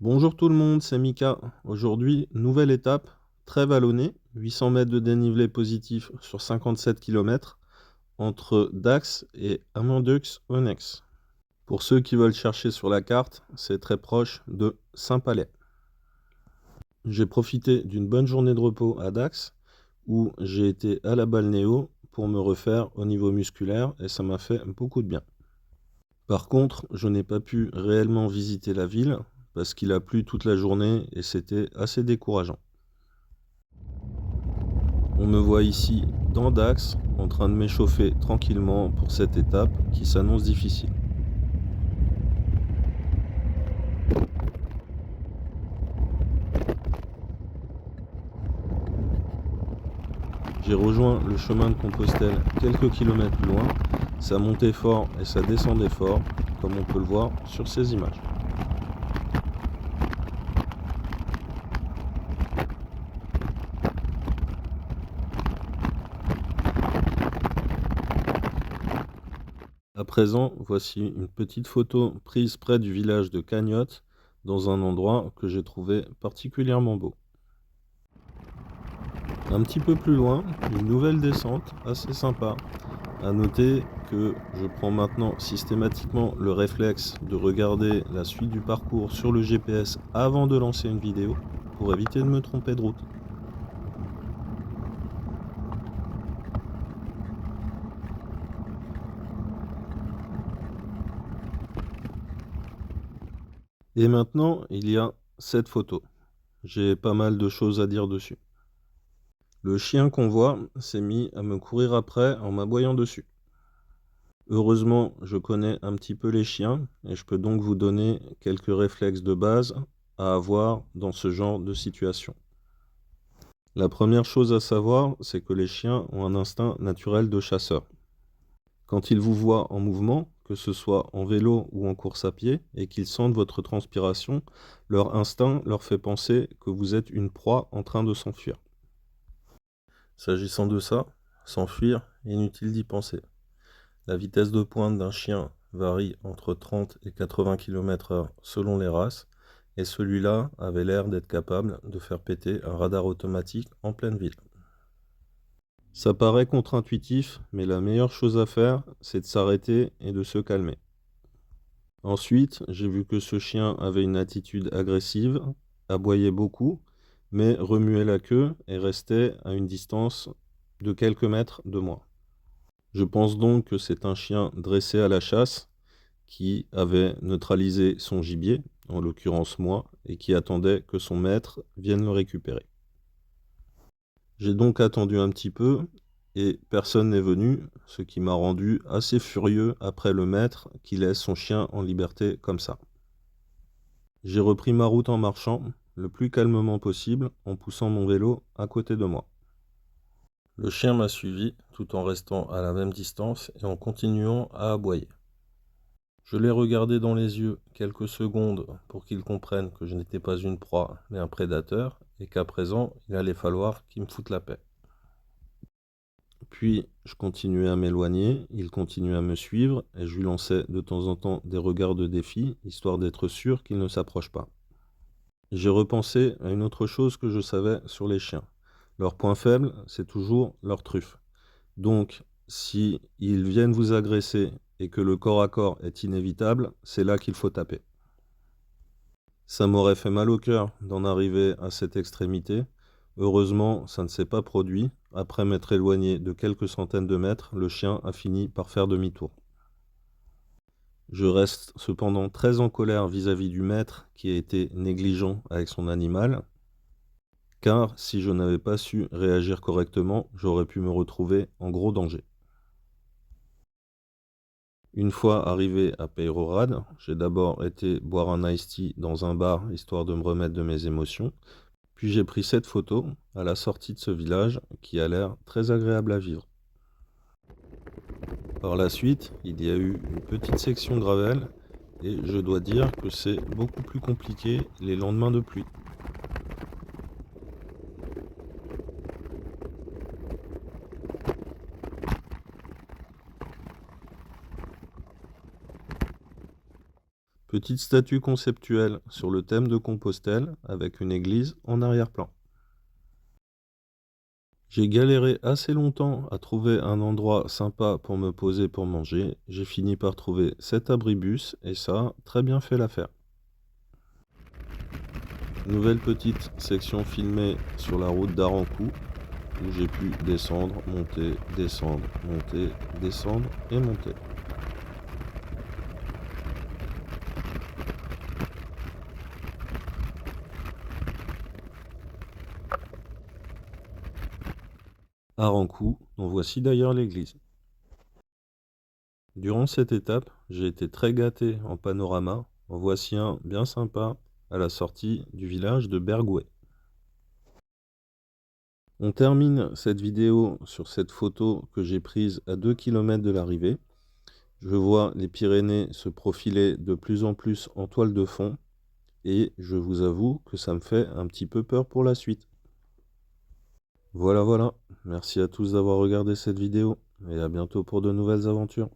Bonjour tout le monde, c'est Mika. Aujourd'hui, nouvelle étape, très vallonnée, 800 mètres de dénivelé positif sur 57 km entre Dax et Amandax-Onyx. Pour ceux qui veulent chercher sur la carte, c'est très proche de Saint-Palais. J'ai profité d'une bonne journée de repos à Dax où j'ai été à la balnéo pour me refaire au niveau musculaire et ça m'a fait beaucoup de bien. Par contre, je n'ai pas pu réellement visiter la ville parce qu'il a plu toute la journée et c'était assez décourageant. On me voit ici dans Dax en train de m'échauffer tranquillement pour cette étape qui s'annonce difficile. J'ai rejoint le chemin de Compostelle quelques kilomètres plus loin. Ça montait fort et ça descendait fort, comme on peut le voir sur ces images. À présent, voici une petite photo prise près du village de Cagnotte, dans un endroit que j'ai trouvé particulièrement beau. Un petit peu plus loin, une nouvelle descente assez sympa. À noter que je prends maintenant systématiquement le réflexe de regarder la suite du parcours sur le GPS avant de lancer une vidéo pour éviter de me tromper de route. Et maintenant, il y a cette photo. J'ai pas mal de choses à dire dessus. Le chien qu'on voit s'est mis à me courir après en m'aboyant dessus. Heureusement, je connais un petit peu les chiens et je peux donc vous donner quelques réflexes de base à avoir dans ce genre de situation. La première chose à savoir, c'est que les chiens ont un instinct naturel de chasseur. Quand ils vous voient en mouvement, que ce soit en vélo ou en course à pied, et qu'ils sentent votre transpiration, leur instinct leur fait penser que vous êtes une proie en train de s'enfuir. S'agissant de ça, s'enfuir, inutile d'y penser. La vitesse de pointe d'un chien varie entre 30 et 80 km/h selon les races, et celui-là avait l'air d'être capable de faire péter un radar automatique en pleine ville. Ça paraît contre-intuitif, mais la meilleure chose à faire, c'est de s'arrêter et de se calmer. Ensuite, j'ai vu que ce chien avait une attitude agressive, aboyait beaucoup, mais remuait la queue et restait à une distance de quelques mètres de moi. Je pense donc que c'est un chien dressé à la chasse qui avait neutralisé son gibier, en l'occurrence moi, et qui attendait que son maître vienne le récupérer. J'ai donc attendu un petit peu et personne n'est venu, ce qui m'a rendu assez furieux après le maître qui laisse son chien en liberté comme ça. J'ai repris ma route en marchant, le plus calmement possible, en poussant mon vélo à côté de moi. Le chien m'a suivi tout en restant à la même distance et en continuant à aboyer. Je l'ai regardé dans les yeux quelques secondes pour qu'il comprenne que je n'étais pas une proie mais un prédateur et qu'à présent il allait falloir qu'il me foute la paix. Puis je continuais à m'éloigner, il continuait à me suivre et je lui lançais de temps en temps des regards de défi, histoire d'être sûr qu'il ne s'approche pas. J'ai repensé à une autre chose que je savais sur les chiens. Leur point faible, c'est toujours leur truffe. Donc, si ils viennent vous agresser et que le corps à corps est inévitable, c'est là qu'il faut taper. Ça m'aurait fait mal au cœur d'en arriver à cette extrémité. Heureusement, ça ne s'est pas produit. Après m'être éloigné de quelques centaines de mètres, le chien a fini par faire demi-tour. Je reste cependant très en colère vis-à-vis du maître qui a été négligent avec son animal, car si je n'avais pas su réagir correctement, j'aurais pu me retrouver en gros danger. Une fois arrivé à Peyrehorade, j'ai d'abord été boire un iced tea dans un bar histoire de me remettre de mes émotions. Puis j'ai pris cette photo à la sortie de ce village qui a l'air très agréable à vivre. Par la suite, il y a eu une petite section gravel et je dois dire que c'est beaucoup plus compliqué les lendemains de pluie. Petite statue conceptuelle sur le thème de Compostelle avec une église en arrière-plan. J'ai galéré assez longtemps à trouver un endroit sympa pour me poser pour manger. J'ai fini par trouver cet abribus et ça a très bien fait l'affaire. Nouvelle petite section filmée sur la route d'Arancoux où j'ai pu descendre, monter, descendre, monter, descendre et monter. Arancoux, dont voici d'ailleurs l'église. Durant cette étape, j'ai été très gâté en panorama. En voici un bien sympa à la sortie du village de Bergouet. On termine cette vidéo sur cette photo que j'ai prise à 2 km de l'arrivée. Je vois les Pyrénées se profiler de plus en plus en toile de fond et je vous avoue que ça me fait un petit peu peur pour la suite. Voilà, merci à tous d'avoir regardé cette vidéo et à bientôt pour de nouvelles aventures.